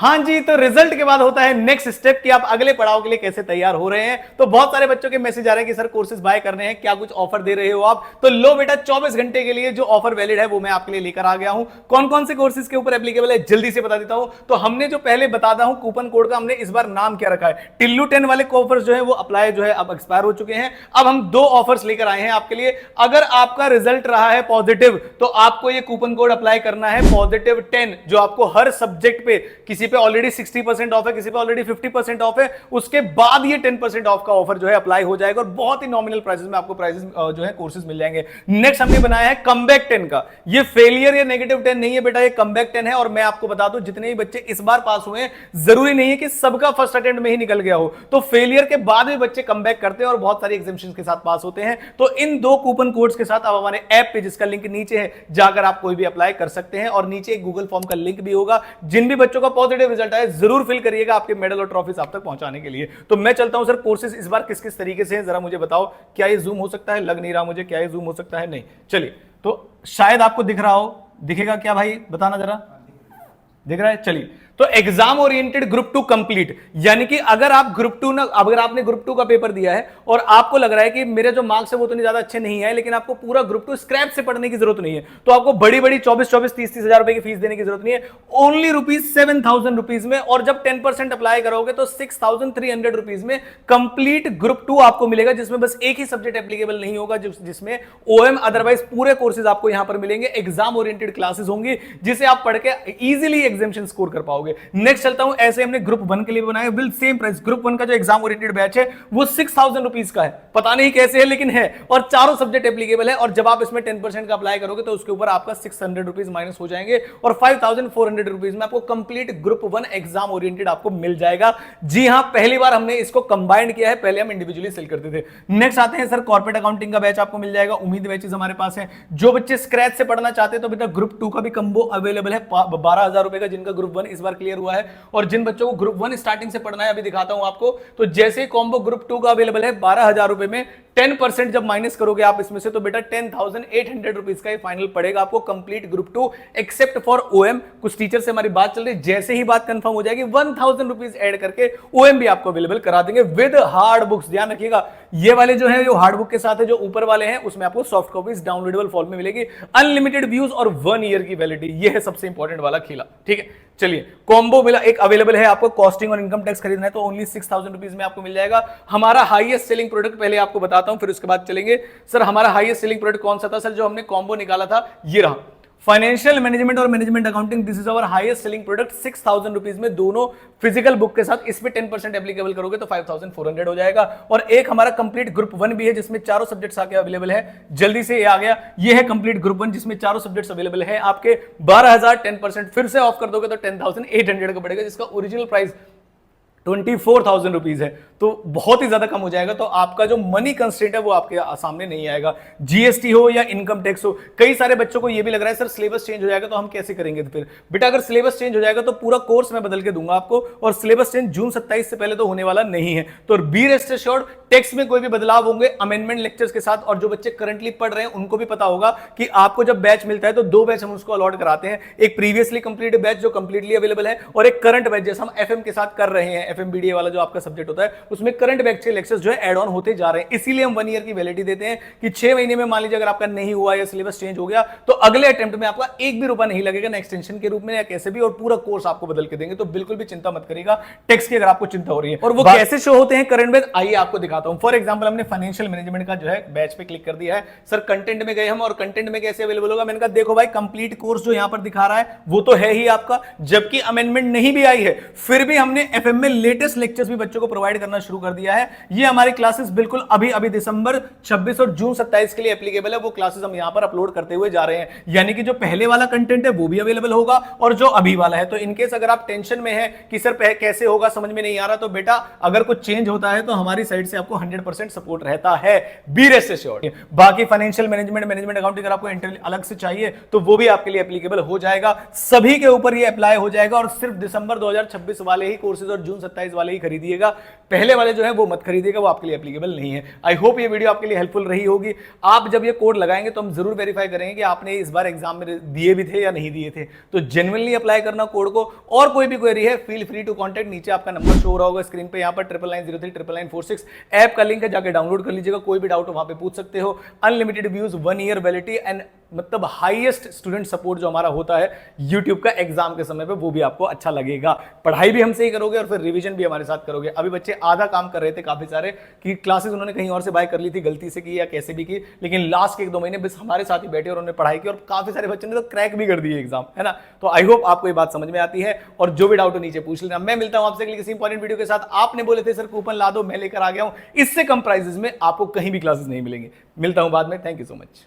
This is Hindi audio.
हाँ जी, तो रिजल्ट के बाद होता है नेक्स्ट स्टेप कि आप अगले पड़ाव के लिए कैसे तैयार हो रहे हैं। तो बहुत सारे बच्चों के मैसेज आ रहे हैं कि सर कोर्सेज बाय करने हैं, क्या कुछ ऑफर दे रहे हो आप? तो लो बेटा, 24 घंटे के लिए जो ऑफर वैलिड है वो मैं आपके लिए लेकर आ गया हूं। कौन कौन से कोर्सेज के ऊपर एप्लीकेबल है जल्दी से बता देता हूं। तो हमने जो पहले बताता हूं कूपन कोड का हमने इस बार नाम क्या रखा है, टिल्लू 10 वाले ऑफर्स जो है वो अप्लाई जो है अब एक्सपायर हो चुके हैं। अब हम 2 ऑफर्स लेकर आए हैं आपके लिए। अगर आपका रिजल्ट रहा है पॉजिटिव तो आपको ये कूपन कोड अप्लाई करना है पॉजिटिव 10, जो आपको हर सब्जेक्ट पे, किसी पे ऑलरेडी 60% ऑफ है, किसी पे ऑलरेडी 50% ऑफ है, उसके बाद ये 10% ऑफ का ऑफर जो है अप्लाई हो जाएगा और बहुत ही नॉमिनल प्राइसेस में आपको प्राइसेस जो है कोर्सेज मिल जाएंगे। नेक्स्ट हमने बनाया है कमबैक 10 का। ये फेलियर या नेगेटिव 10 नहीं है बेटा, ये कमबैक 10 है। और मैं आपको बता दूं, जितने भी बच्चे इस बार पास हुए हैं, जरूरी नहीं है कि सबका फर्स्ट अटेम्प्ट में ही निकल गया हो। तो फेलियर के बाद भी बच्चे कमबैक करते हैं और बहुत सारी एग्जामिनेशन के साथ पास होते हैं। तो इन 2 कूपन कोड्स के साथ आप हमारे ऐप पे, जिसका लिंक नीचे है, जाकर आप कोई भी अप्लाई कर सकते हैं। और नीचे एक गूगल फॉर्म का लिंक भी होगा। जिन भी बच्चों का पॉजिटिव रिजल्ट आए जरूर फिल करिएगा आपके मेडल और ट्रॉफीज आप तक पहुंचाने के लिए। तो मैं चलता हूं सर, कोर्सेज इस बार किस किस तरीके से हैं जरा मुझे बताओ। क्या ये जूम हो सकता है? लग नहीं रहा मुझे। क्या ये जूम हो सकता है? नहीं। चलिए, तो शायद आपको दिख रहा हो। दिखेगा क्या भाई, बताना जरा। दिख रहा है? चलिए, तो एग्जाम ओरिएंटेड ग्रुप 2 कंप्लीट, यानी कि अगर आप ग्रुप 2 ना, अगर आपने ग्रुप 2 का पेपर दिया है और आपको लग रहा है कि मेरे जो मार्क्स है वो तो नहीं ज्यादा अच्छे नहीं है, लेकिन आपको पूरा ग्रुप 2 स्क्रैप से पढ़ने की जरूरत नहीं है, तो आपको बड़ी बड़ी 24-24, 30-30 हजार रुपए की फीस देने की जरूरत नहीं है। ओनली ₹7,000 में, और जब 10% अप्लाई करोगे तो 6,300 रुपीज में कंप्लीट ग्रुप 2 आपको मिलेगा, जिसमें बस एक ही सब्जेक्ट एप्लीकेबल नहीं होगा, जिसमें ओएम, अदरवाइज पूरे कोर्सेज आपको यहां पर मिलेंगे। एग्जाम ओरिएंटेड क्लासेस होंगी जिसे आप पढ़ के इजीली एग्जामिनेशन स्कोर कर पाओगे। नेक्स्ट चलता हूं, ऐसे हमने ग्रुप 1 के लिए बनाया बिल सेम प्राइस। ग्रुप 1 का जो एग्जाम ओरिएंटेड बैच है वो 6,000 रुपीज का है, पता नहीं कैसे है लेकिन है, और चारों सब्जेक्ट एप्लीकेबल है। और जब आप इसमें 10% का अप्लाई करोगे तो उसके ऊपर आपका 600 रुपीज माइनस हो जाएंगे और 5,400 रुपीज में आपको कंप्लीट ग्रुप 1 एग्जाम ओरिएंटेड आपको मिल जाएगा। जी हां, पहली बार हमने इसको कंबाइंड किया है, पहले हम इंडिविजुअली सेल करते थे। नेक्स्ट आते हैं सर, कॉर्पोरेट अकाउंटिंग का बैच आपको मिल जाएगा। उम्मीद बैचेस हमारे पास है। जो बच्चे स्क्रैच से पढ़ना चाहते हैं तो बेटा ग्रुप 2 का भी कंबो अवेलेबल है 12,000 रुपए का, जिनका ग्रुप 1 इस बार क्लियर हुआ है। और जिन बच्चों को ग्रुप 1 स्टार्टिंग से पढ़ना है, अभी दिखाता हूं आपको। तो जैसे कॉम्बो ग्रुप 2 का अवेलेबल है 12,000 रुपए में, 10% जब माइनस करोगे आप इसमें से, तो बेटा 10,800 रुपीज का ये फाइनल पड़ेगा आपको complete group 2, except for OM. कुछ टीचर से हमारी बात चल रही है, जैसे ही बात कंफर्म हो जाएगी 1,000 रुपीज ऐड करके ओएम भी आपको अवेलेबल करा देंगे विद हार्ड बुक्स। ध्यान रखिएगा, ये वाले जो है, जो हार्ड बुक के साथ है, जो ऊपर वाले हैं, उसमें आपको सॉफ्ट कॉपीज डाउनलोडेबल फॉर्म में मिलेगी, अनलिमिटेड व्यूज और 1 ईयर की वैलिडिटी। ये है सबसे इंपॉर्टेंट वाला खिला। ठीक है, चलिए, कॉम्बो मिला एक अवेलेबल है आपको। कॉस्टिंग और इनकम टैक्स खरीदना है तो ओनली 6,000 रुपीज में आपको मिल जाएगा। हमारा हाईएस्ट सेलिंग प्रोडक्ट पहले आपको बताता हूं, फिर उसके बाद चलेंगे। सर हमारा हाईएस्ट सेलिंग प्रोडक्ट कौन सा था? सर जो हमने कॉम्बो निकाला था ये रहा, फाइनेंशियल मैनेजमेंट और management accounting. This is our highest selling product, 6,000 rupees में, दोनों फिजिकल बुक के साथ। इस पे 10% एप्लीकेबल करोगे तो 5,400 हो जाएगा। और एक हमारा कंप्लीट ग्रुप 1 भी है, जिसमें चारों सब्जेक्ट्स आके अवेलेबल है। जल्दी से ये आ गया, ये है कंप्लीट ग्रुप 1 जिसमें चारों सब्जेक्ट्स अवेलेबल है आपके। 12,000, 10% फिर से ऑफ कर दोगे तो 10,800 का पड़ेगा, जिसका ओरिजिनल प्राइस 24,000 रुपीज है। तो बहुत ही ज्यादा कम हो जाएगा। तो आपका जो मनी कंस्ट्रेंट है वो आपके सामने नहीं आएगा, जीएसटी हो या इनकम टैक्स हो। कई सारे बच्चों को ये भी लग रहा है सर सिलेबस चेंज हो जाएगा तो हम कैसे करेंगे? तो फिर बेटा अगर सिलेबस चेंज हो जाएगा तो पूरा कोर्स मैं बदल के दूंगा आपको, और सिलेबस चेंज जून 27 से पहले तो होने वाला नहीं है। तो बी रेस्ट एश्योर्ड, टेक्स्ट में कोई भी बदलाव होंगे अमेंडमेंट लेक्चर्स के साथ। और जो बच्चे करंटली पढ़ रहे हैं उनको भी पता होगा कि आपको जब बैच मिलता है तो 2 बैच हम उसको अलॉट कराते हैं। एक प्रीवियसली कंप्लीट बैच जो कंप्लीटली अवेलेबल है, और एक करंट बैच जैसा हम एफएम के साथ कर रहे हैं। एफएमबीडीए वाला जो आपका सब्जेक्ट होता है उसमें करंट बैच के लेक्चर्स जो है ऐड ऑन होते जा रहे हैं। इसीलिए हम 1 ईयर की वैलिडिटी देते हैं कि 6 महीने में मान लीजिए अगर आपका नहीं हुआ या सिलेबस चेंज हो गया तो अगले अटेम्प्ट में आपका एक भी रुपया नहीं लगेगा, ना एक्सटेंशन के रूप में या कैसे भी, और पूरा कोर्स आपको बदल के देंगे। तो बिल्कुल भी चिंता मत करिएगा टेक्स्ट की अगर आपको चिंता हो रही है। और वो कैसे शो होते हैं करंट बैच, आइए आपको दिखाता हूं। फॉर एग्जांपल हमने फाइनेंशियल मैनेजमेंट का जो है बैच पे क्लिक कर दिया है। सर कंटेंट में गए हम, और कंटेंट में कैसे अवेलेबल होगा? मैंने कहा देखो भाई, कंप्लीट कोर्स जो यहां पर दिखा रहा है वो तो है ही आपका, जबकि अमेंडमेंट नहीं भी आई है, फिर भी हमने एफएम में लेटेस्ट लेक्चर्स भी बच्चों को प्रोवाइड करना शुरू कर दिया है। ये हमारी क्लासेस बिल्कुल अभी दिसंबर 26 और जून 27 के लिए एप्लीकेबल है। वो क्लासेस हम यहां पर अपलोड करते हुए जा रहे हैं, यानी कि जो पहले वाला कंटेंट है वो भी अवेलेबल होगा और जो अभी वाला है। तो इनकेस अगर आप टेंशन में है कि सर कैसे होगा, समझ में नहीं आ रहा, तो बेटा अगर कुछ चेंज होता है तो हमारी साइड से आपको 100% सपोर्ट रहता है, बी रेस्ट एश्योर्ड। बाकी फाइनेंशियल मैनेजमेंट, मैनेजमेंट अकाउंटिंग अगर आपको अलग से चाहिए तो वो भी आपके लिए एप्लीकेबल हो जाएगा। सभी के ऊपर ये अप्लाई हो जाएगा, और सिर्फ दिसंबर 2026 वाले ही कोर्सेज और जून 27 वाले ही खरीदिएगा। पहले पहले वाले जो है वो मत खरीदिएगा, वो आपके लिए एप्लीकेबल नहीं है। आई होप ये वीडियो आपके लिए हेल्पफुल रही होगी। आप जब ये कोड लगाएंगे तो हम जरूर वेरीफाई करेंगे कि आपने इस बार एग्जाम में दिए भी थे या नहीं दिए थे। तो जेन्युइनली अप्लाई करना कोड को। और कोई भी क्वेरी है फील फ्री टू कॉन्टेक्ट, नीचे आपका नंबर शो हो रहा होगा स्क्रीन पे, यहाँ पर 99039946 ऐप का लिंक है, जाके डाउनलोड कर लीजिएगा। कोई भी डाउट हो वहां पे पूछ सकते हो। Unlimited views, 1 year validity and मतलब हाईएस्ट स्टूडेंट सपोर्ट जो हमारा होता है यूट्यूब का एग्जाम के समय पे, वो भी आपको अच्छा लगेगा। पढ़ाई भी हमसे ही करोगे और फिर रिवीजन भी हमारे साथ करोगे। अभी बच्चे आधा काम कर रहे थे काफी सारे कि क्लासेस उन्होंने कहीं और से बाय कर ली थी, गलती से की या कैसे भी की, लेकिन लास्ट के 1-2 महीने बस हमारे साथ ही बैठे और उन्होंने पढ़ाई की और काफी सारे बच्चों ने तो क्रैक भी कर दिए एग्जाम, है ना। तो आई होप आपको ये बात समझ में आती है और जो भी डाउट हो नीचे पूछ लेना। मैं मिलता हूं आपसे किसी इंपॉर्टेंट वीडियो के साथ। आपने बोले थे सर कूपन ला दो, मैं लेकर आ गया हूं। इससे कम प्राइसेस में आपको कहीं भी क्लासेस नहीं मिलेंगे। मिलता हूं बाद में। Thank you so much.